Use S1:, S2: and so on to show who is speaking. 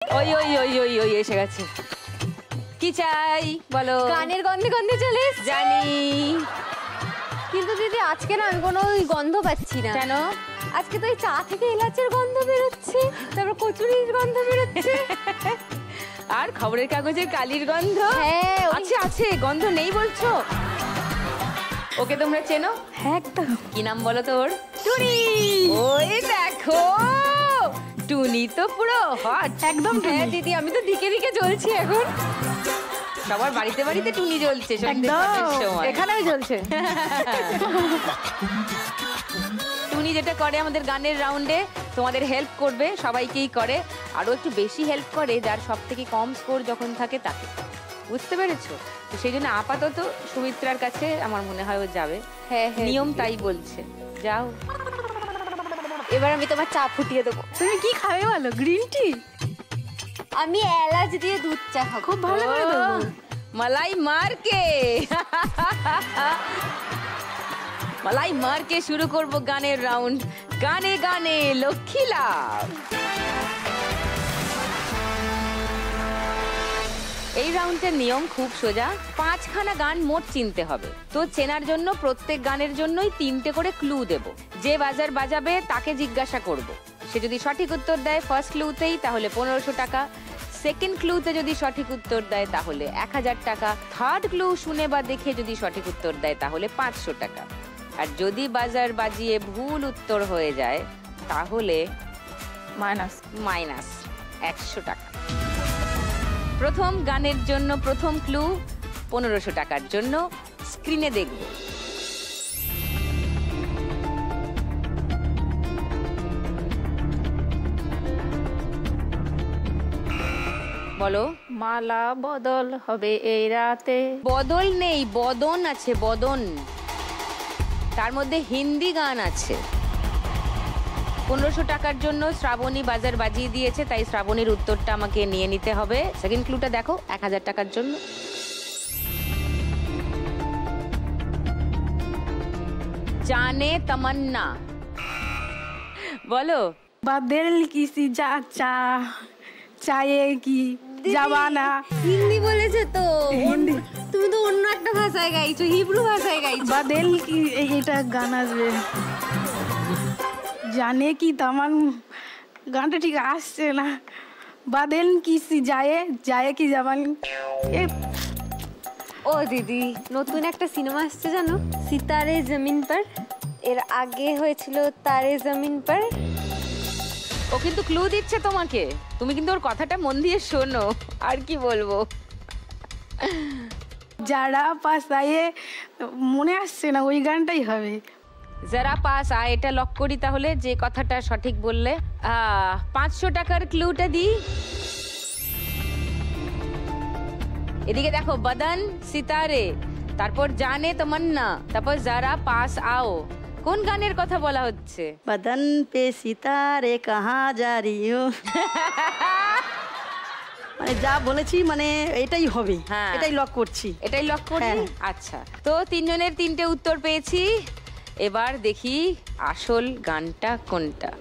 S1: ওই ওই ওই ওই ওই এসে গেছে। কি চাই বলো?
S2: গানের গন্ধে গন্ধে চলে
S1: জানি,
S2: কিন্তু দিদি আজকে না আমি কোনো গন্ধ পাচ্ছি না।
S1: কেন?
S2: আজকে তো এই চা থেকে এলাচের গন্ধ বেরোচ্ছে, তারপর কচুরির গন্ধ বেরোচ্ছে,
S1: আর খবরের কাগজের কালির গন্ধ।
S2: হ্যাঁ
S1: আছে আছে, গন্ধ নেই বলছো? ওকে তোমরা চেনো?
S2: একদম।
S1: কি নাম বলো তোর?
S2: টুনি।
S1: ওই দেখো, টুনি তো পুরো হট
S2: একদম। হ্যাঁ দিদি, আমি তো দিকে দিকে জ্বলছি এখন।
S1: সবার বাড়িতে বাড়িতে টুনি জ্বলছে
S2: এখানেও জ্বলছে।
S1: টুনি যেটা করে আমাদের গানের রাউন্ডে তোমাদের হেল্প করবে, সবাইকেই করে, আরো একটু বেশি হেল্প করে যার সব থেকে কম স্কোর যখন থাকে তাকে। বুঝতে পেরেছো? তো সেই জন্য আপাতত সুমিত্রার কাছে আমার মনে হয় ও যাবে।
S2: হ্যাঁ
S1: নিয়ম তাই বলছে, যাও।
S2: এবার আমি তোমার চা ফুটিয়ে দেবো।
S3: তুমি কি খাবে বলো? Green tea?
S2: আমি এলাচ দিয়ে দুধ চা খাবো।
S3: খুব ভালো করে দেবো।
S1: মালাই মার কে মালাই মার কে শুরু করব গানের রাউন্ড। গানে গানে লক্ষ্মী লাভ। এই রাউন্ডের নিয়ম খুব সোজা। 5খানা গান মোট চিনতে হবে। তো চেনার জন্য প্রত্যেক গানের জন্যই 3টে করে ক্লু দেব। যে বাজার বাজাবে তাকে জিজ্ঞাসা করব। সে যদি সঠিক উত্তর দেয় ফার্স্ট ক্লুতেই তাহলে 1500 টাকা, সেকেন্ড ক্লুতে যদি সঠিক উত্তর দেয় তাহলে 1000 টাকা, থার্ড ক্লু শুনে বা দেখে যদি সঠিক উত্তর দেয় তাহলে 500 টাকা, আর যদি বাজার বাজিয়ে ভুল উত্তর হয়ে যায় তাহলে মাইনাস 100 টাকা। প্রথম গানের জন্য প্রথম ক্লু 1500 টাকার জন্য স্ক্রিনে দেখব। বলো।
S3: মালা বদল হবে এই রাতে।
S1: বদল নেই, বদন আছে, বদন। তার মধ্যে হিন্দি গান আছে। 1500 টাকার জন্য শ্রাবণী বাজার বাজিয়ে দিয়েছে, তাই শ্রাবণীর উত্তরটা আমাকে নিয়ে নিতে হবে। সেকেন্ড ক্লুটা দেখো, 1000 টাকার জন্য। জানে তমন্না। বলো।
S3: বাদল কিসি যা চা চায়ে কি জাবানা।
S2: হিন্দি বলেছে তো।
S3: হিন্দি?
S2: তুমি তো অন্য একটা ভাষায় গাইছো, হিব্রু ভাষায় গাইছো।
S3: বাদল কি, এটা গান আসবে। জানে কি তামান, গানটা ঠিক আসছে না। বাদল কিসি যায় কি জাবান।
S2: ও দিদি, নতুন একটা সিনেমা আসছে জানো, সিতারে জমিন পর। এর আগে হয়েছিল তারে জমিন পর।
S1: ও কিন্তু ক্লু দিচ্ছে তোমাকে, তুমি কিন্তু ওর কথাটা মন দিয়ে শোনো। আর কি বলবো?
S3: যারা পাস আয়ে, মনে আসছে না, ওই গানটাই হবে।
S1: যারা পাস আয়, এটা লক করি তাহলে, যে কথাটা সঠিক বললে। 500 টাকার ক্লুটা দিই। এদিকে দেখো, বদন, সিতারে, তারপর জানে তমন্না, তারপর যারা পাস আও। কোন গানের কথা বলা হচ্ছে?
S4: বদন পে সিতারে কাহা যা রহি হো। মানে যা বলেছি মানে এটাই হবে।
S1: হ্যাঁ,
S4: এটাই লক করছি।
S1: এটাই লক করি। আচ্ছা, তো 3 জনের 3টে উত্তর পেয়েছি। এবার দেখি আসল গানটা কোনটা।